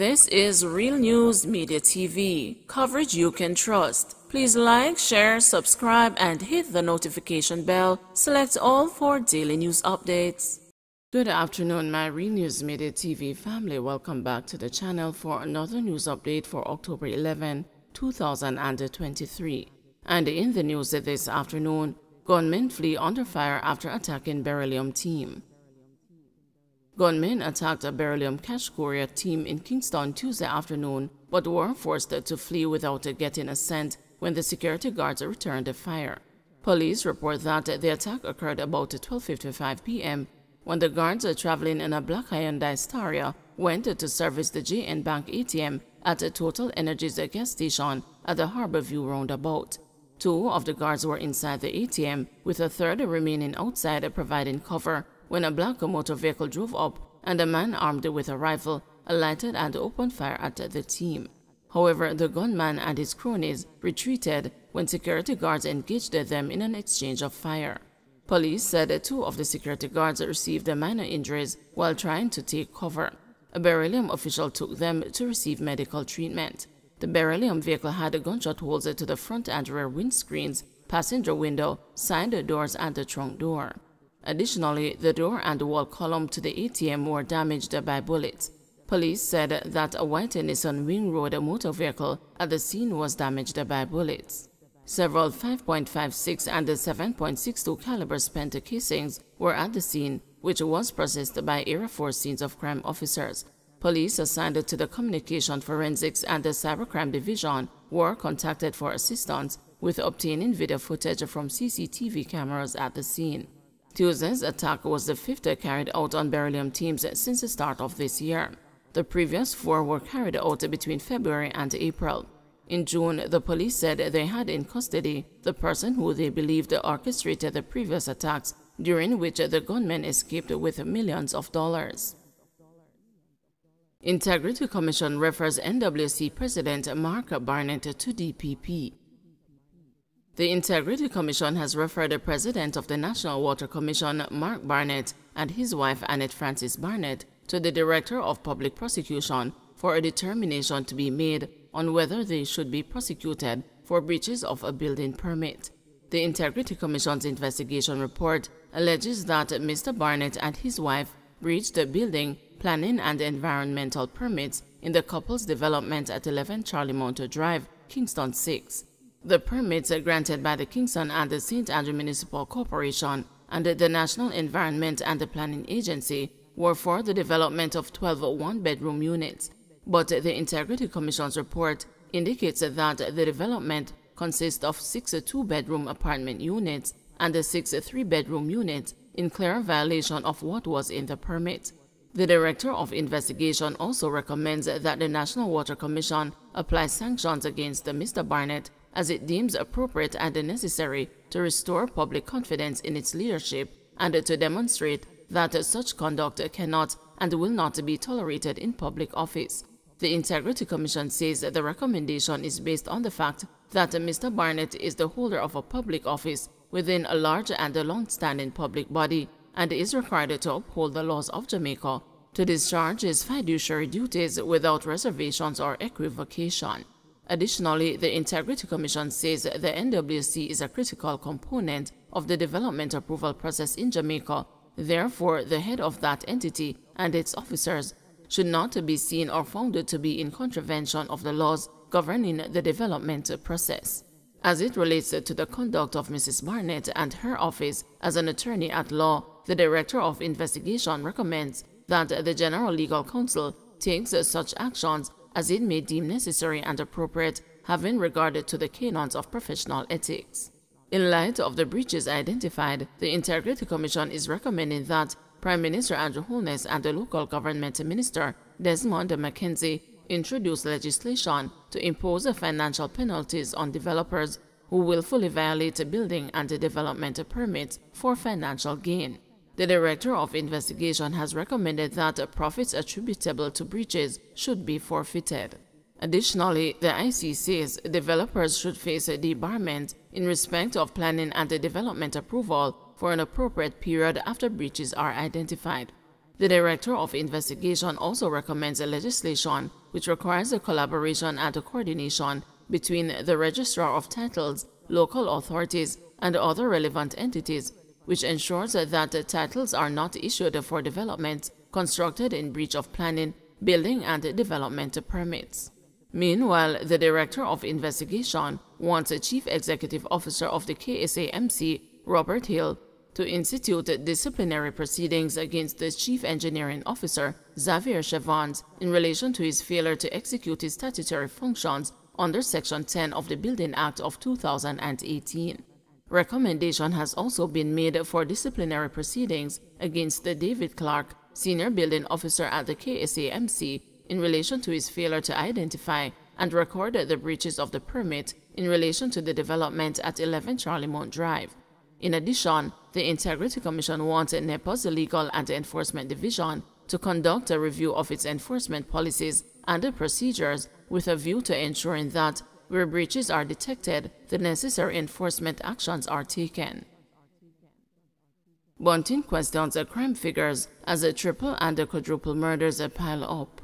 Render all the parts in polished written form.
This is Real News Media TV, coverage you can trust. Please like, share, subscribe, and hit the notification bell. Select all for daily news updates. Good afternoon, my Real News Media TV family. Welcome back to the channel for another news update for October 11, 2023. And in the news this afternoon, gunmen flee under fire after attacking beryllium team. Gunmen attacked a beryllium cache courier team in Kingston Tuesday afternoon, but were forced to flee without getting a scent when the security guards returned the fire. Police report that the attack occurred about 12:55 p.m. when the guards traveling in a black Hyundai Staria went to service the JN Bank ATM at Total Energy's gas station at the Harborview roundabout. Two of the guards were inside the ATM, with a third remaining outside providing cover, when a black motor vehicle drove up and a man armed with a rifle alighted and opened fire at the team. However, the gunman and his cronies retreated when security guards engaged them in an exchange of fire. Police said two of the security guards received minor injuries while trying to take cover. A beryllium official took them to receive medical treatment. The beryllium vehicle had gunshot holes to the front and rear windscreens, passenger window, side doors, and the trunk door. Additionally, the door and wall column to the ATM were damaged by bullets. Police said that a white Nissan Wing Road motor vehicle at the scene was damaged by bullets. Several 5.56 and 7.62 caliber spent casings were at the scene, which was processed by Area 4 scenes of crime officers. Police assigned to the Communication Forensics and the Cybercrime Division were contacted for assistance with obtaining video footage from CCTV cameras at the scene. Tuesday's attack was the fifth carried out on beryllium teams since the start of this year. The previous four were carried out between February and April. In June, the police said they had in custody the person who they believed orchestrated the previous attacks, during which the gunmen escaped with millions of dollars. Integrity Commission refers NWC President Mark Barnett to DPP. The Integrity Commission has referred the President of the National Water Commission, Mark Barnett, and his wife, Annette Francis Barnett, to the Director of Public Prosecution for a determination to be made on whether they should be prosecuted for breaches of a building permit. The Integrity Commission's investigation report alleges that Mr. Barnett and his wife breached the building, planning, and environmental permits in the couple's development at 11 Charlie Mount Drive, Kingston 6. The permits granted by the Kingston and the St. Andrew Municipal Corporation and the National Environment and Planning Agency were for the development of 12 one-bedroom units, but the Integrity Commission's report indicates that the development consists of 6 two-bedroom apartment units and 6 three-bedroom units, in clear violation of what was in the permit. The Director of Investigation also recommends that the National Water Commission apply sanctions against Mr. Barnett as it deems appropriate and necessary to restore public confidence in its leadership and to demonstrate that such conduct cannot and will not be tolerated in public office. The Integrity Commission says the recommendation is based on the fact that Mr. Barnett is the holder of a public office within a large and long-standing public body and is required to uphold the laws of Jamaica, to discharge his fiduciary duties without reservations or equivocation. Additionally, the Integrity Commission says the NWC is a critical component of the development approval process in Jamaica. Therefore, the head of that entity and its officers should not be seen or found to be in contravention of the laws governing the development process. As it relates to the conduct of Mrs. Barnett and her office as an attorney at law, the Director of Investigation recommends that the General Legal Counsel takes such actions as it may deem necessary and appropriate, having regard to the canons of professional ethics. In light of the breaches identified, the Integrity Commission is recommending that Prime Minister Andrew Holness and the Local Government Minister Desmond McKenzie introduce legislation to impose financial penalties on developers who willfully violate building and development permits for financial gain. The Director of Investigation has recommended that profits attributable to breaches should be forfeited. Additionally, the IC says developers should face debarment in respect of planning and development approval for an appropriate period after breaches are identified. The Director of Investigation also recommends a legislation which requires a collaboration and a coordination between the Registrar of Titles, local authorities, and other relevant entities, which ensures that titles are not issued for developments constructed in breach of planning, building, and development permits. Meanwhile, the Director of Investigation wants a Chief Executive Officer of the KSAMC, Robert Hill, to institute disciplinary proceedings against the Chief Engineering Officer, Xavier Chevans, in relation to his failure to execute his statutory functions under Section 10 of the Building Act of 2018. Recommendation has also been made for disciplinary proceedings against David Clark, Senior Building Officer at the KSAMC, in relation to his failure to identify and record the breaches of the permit in relation to the development at 11 Charlemont Drive. In addition, the Integrity Commission wants NEPA's Legal and Enforcement Division to conduct a review of its enforcement policies and procedures with a view to ensuring that, where breaches are detected, the necessary enforcement actions are taken. Bunting questions crime figures as triple and quadruple murders pile up.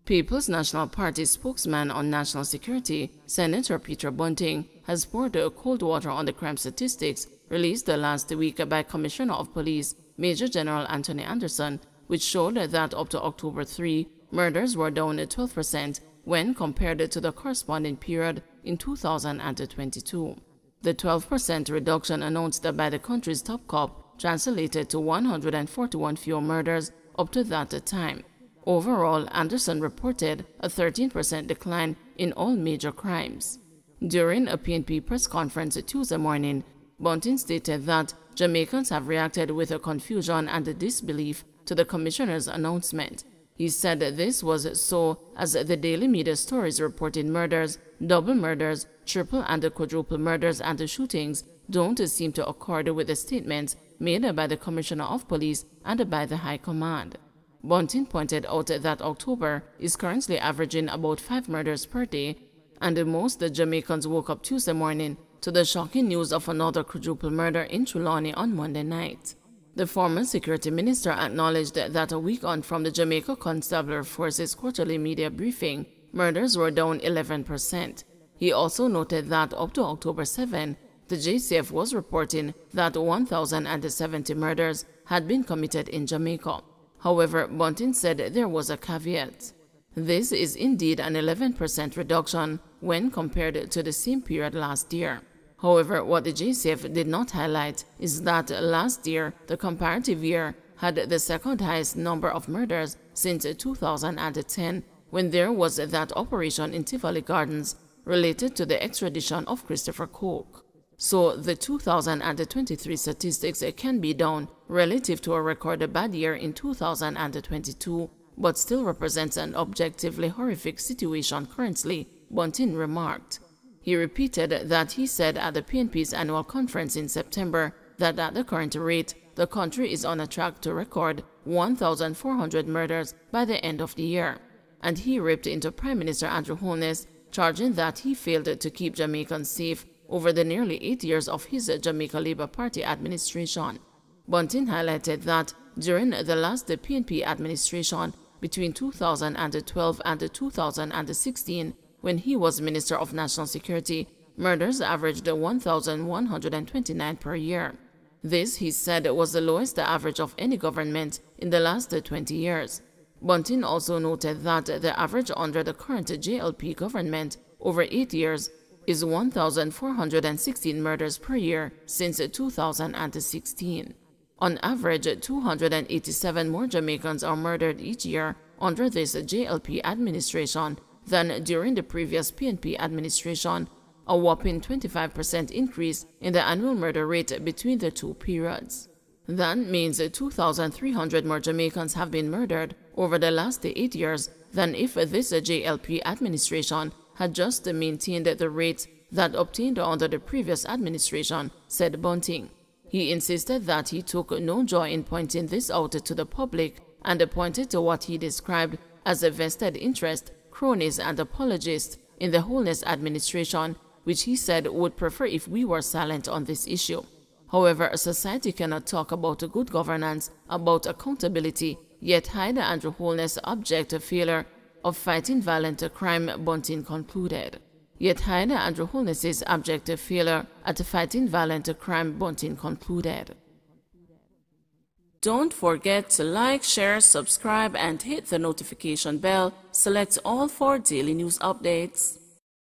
People's National Party spokesman on national security, Senator Peter Bunting, has poured cold water on the crime statistics released last week by Commissioner of Police Major General Anthony Anderson, which showed that up to October 3, murders were down 12% when compared to the corresponding period in 2022. The 12% reduction announced by the country's top cop translated to 141 fewer murders up to that time. Overall, Anderson reported a 13% decline in all major crimes. During a PNP press conference Tuesday morning, Bunting stated that Jamaicans have reacted with a confusion and disbelief to the commissioner's announcement. He said this was so as the daily media stories reporting murders, double murders, triple and quadruple murders and shootings don't seem to accord with the statements made by the Commissioner of Police and by the High Command. Bunting pointed out that October is currently averaging about 5 murders per day, and most Jamaicans woke up Tuesday morning to the shocking news of another quadruple murder in Trelawney on Monday night. The former security minister acknowledged that a week on from the Jamaica Constabulary Force's quarterly media briefing, murders were down 11%. He also noted that up to October 7, the JCF was reporting that 1,070 murders had been committed in Jamaica. However, Bunting said there was a caveat. This is indeed an 11% reduction when compared to the same period last year. However, what the JCF did not highlight is that last year, the comparative year, had the second highest number of murders since 2010, when there was that operation in Tivoli Gardens related to the extradition of Christopher Coke. So the 2023 statistics can be down relative to a record bad year in 2022, but still represents an objectively horrific situation currently, Bunting remarked. He repeated that he said at the PNP's annual conference in September that at the current rate, the country is on a track to record 1,400 murders by the end of the year. And he ripped into Prime Minister Andrew Holness, charging that he failed to keep Jamaicans safe over the nearly 8 years of his Jamaica Labour Party administration. Bunting highlighted that during the last PNP administration between 2012 and 2016, when he was Minister of National Security, murders averaged 1,129 per year. This, he said, was the lowest average of any government in the last 20 years. Bunting also noted that the average under the current JLP government over 8 years is 1,416 murders per year since 2016. On average, 287 more Jamaicans are murdered each year under this JLP administration than during the previous PNP administration, a whopping 25% increase in the annual murder rate between the two periods. That means 2,300 more Jamaicans have been murdered over the last 8 years than if this JLP administration had just maintained the rates that obtained under the previous administration, said Bunting. He insisted that he took no joy in pointing this out to the public and pointed to what he described as a vested interest, cronies and apologists in the Holness administration, which he said would prefer if we were silent on this issue. However, a society cannot talk about a good governance, about accountability, yet hide Andrew Holness' abject failure of fighting violent crime, Bunting concluded. Yet hide Andrew Holness' abject failure at fighting violent crime, Bunting concluded. Don't forget to like, share, subscribe, and hit the notification bell. Select all for daily news updates.